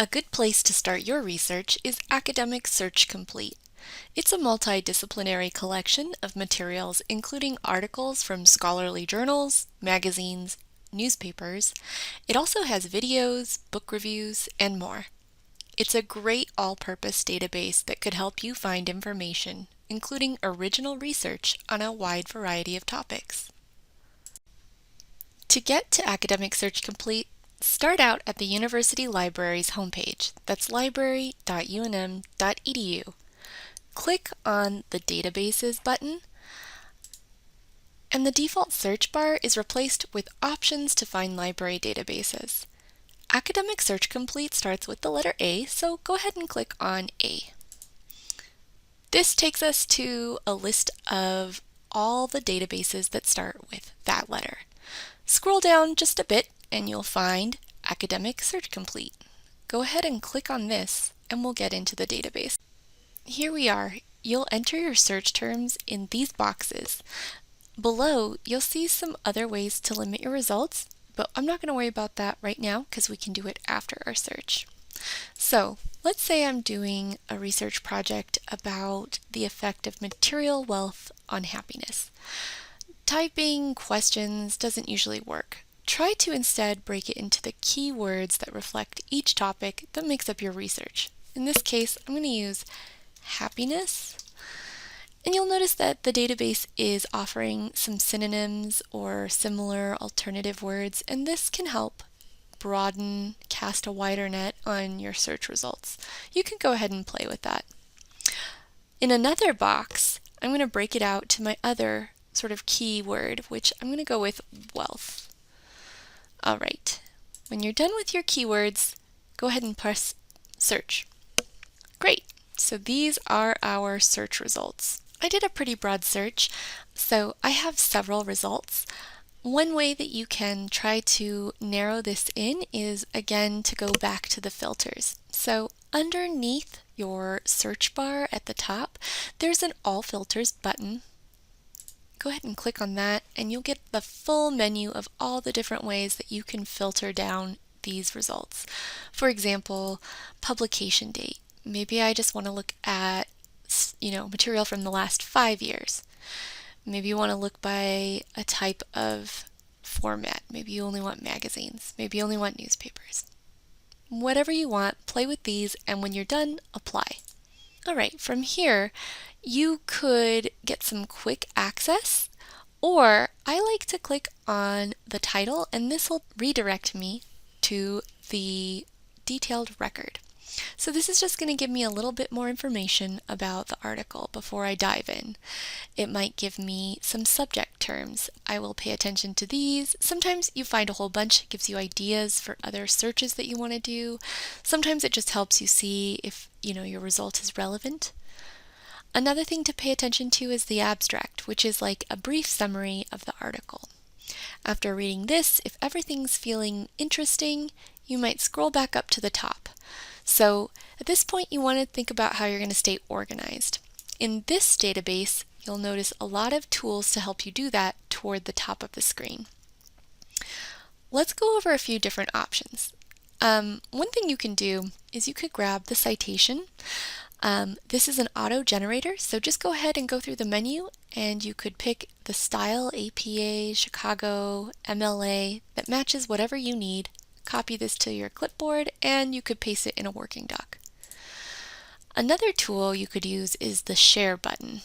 A good place to start your research is Academic Search Complete. It's a multidisciplinary collection of materials including articles from scholarly journals, magazines, newspapers. It also has videos, book reviews, and more. It's a great all-purpose database that could help you find information, including original research on a wide variety of topics. To get to Academic Search Complete, start out at the University Library's homepage. That's library.unm.edu. Click on the Databases button, and the default search bar is replaced with options to find library databases. Academic Search Complete starts with the letter A, so go ahead and click on A. This takes us to a list of all the databases that start with that letter. Scroll down just a bit and you'll find Academic Search Complete. Go ahead and click on this and we'll get into the database. Here we are. You'll enter your search terms in these boxes. Below, you'll see some other ways to limit your results, but I'm not going to worry about that right now because we can do it after our search. So let's say I'm doing a research project about the effect of material wealth on happiness. Typing questions doesn't usually work. Try to instead break it into the keywords that reflect each topic that makes up your research. In this case, I'm going to use happiness. And you'll notice that the database is offering some synonyms or similar alternative words, and this can help cast a wider net on your search results. You can go ahead and play with that. In another box, I'm going to break it out to my other sort of keyword, which I'm going to go with wealth. All right, when you're done with your keywords, go ahead and press search. Great, so these are our search results. I did a pretty broad search, so I have several results. One way that you can try to narrow this in is, again, to go back to the filters. So underneath your search bar at the top, there's an All Filters button. Go ahead and click on that and you'll get the full menu of all the different ways that you can filter down these results. For example, publication date. Maybe I just want to look at material from the last 5 years. Maybe you want to look by a type of format. Maybe you only want magazines. Maybe you only want newspapers. Whatever you want, play with these, and when you're done, apply. All right, from here, you could get some quick access, or I like to click on the title, and this will redirect me to the detailed record. So this is just going to give me a little bit more information about the article before I dive in. It might give me some subject terms. I will pay attention to these. Sometimes you find a whole bunch, it gives you ideas for other searches that you want to do. Sometimes it just helps you see if your result is relevant. Another thing to pay attention to is the abstract, which is like a brief summary of the article. After reading this, if everything's feeling interesting, you might scroll back up to the top. So at this point, you want to think about how you're going to stay organized. In this database, you'll notice a lot of tools to help you do that toward the top of the screen. Let's go over a few different options. One thing you can do is you could grab the citation. This is an auto generator, so just go ahead and go through the menu and you could pick the style APA, Chicago, MLA that matches whatever you need. Copy this to your clipboard and you could paste it in a working doc. Another tool you could use is the share button.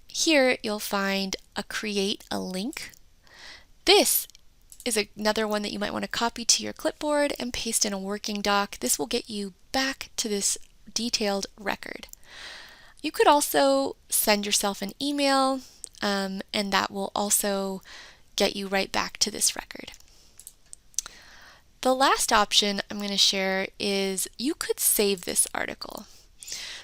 Here you'll find a create a link. This is another one that you might want to copy to your clipboard and paste in a working doc. This will get you back to this detailed record. You could also send yourself an email and that will also get you right back to this record. The last option I'm going to share is you could save this article.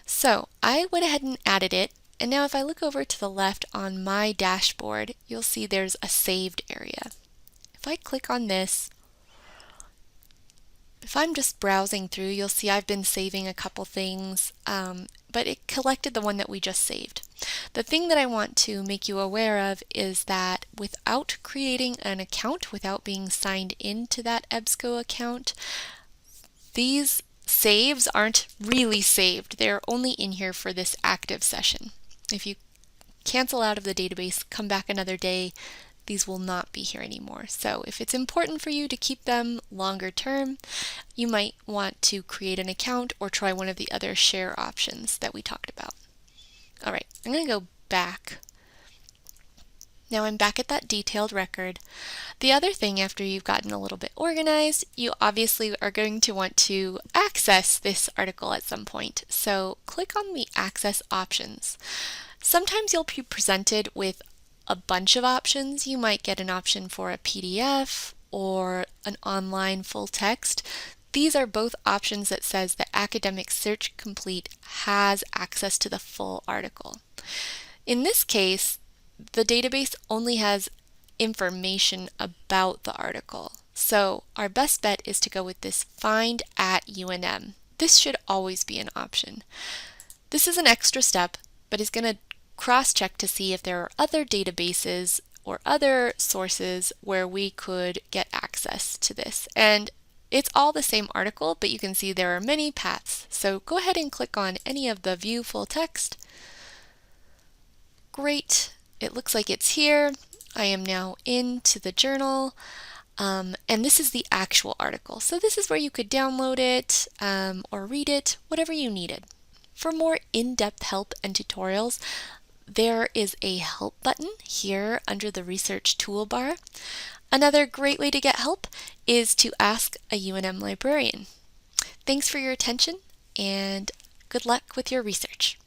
So I went ahead and added it, and now if I look over to the left on my dashboard, you'll see there's a saved area. If I click on this, if I'm just browsing through, you'll see I've been saving a couple things, but it collected the one that we just saved. The thing that I want to make you aware of is that without creating an account, without being signed into that EBSCO account, These saves aren't really saved. They're only in here for this active session. If you cancel out of the database, come back another day, these will not be here anymore. So if it's important for you to keep them longer term, you might want to create an account or try one of the other share options that we talked about. All right, I'm going to go back. Now I'm back at that detailed record. The other thing, after you've gotten a little bit organized, you obviously are going to want to access this article at some point. So click on the Access options. Sometimes you'll be presented with a bunch of options. You might get an option for a PDF or an online full text. These are both options that says that Academic Search Complete has access to the full article. In this case, the database only has information about the article. So our best bet is to go with this Find at UNM. This should always be an option. This is an extra step, but is going to cross-check to see if there are other databases or other sources where we could get access to this. And it's all the same article, but you can see there are many paths. So go ahead and click on any of the View Full Text. Great. It looks like it's here. I am now into the journal, and this is the actual article. So this is where you could download it or read it, whatever you needed. For more in-depth help and tutorials, there is a help button here under the research toolbar. Another great way to get help is to ask a UNM librarian. Thanks for your attention and good luck with your research.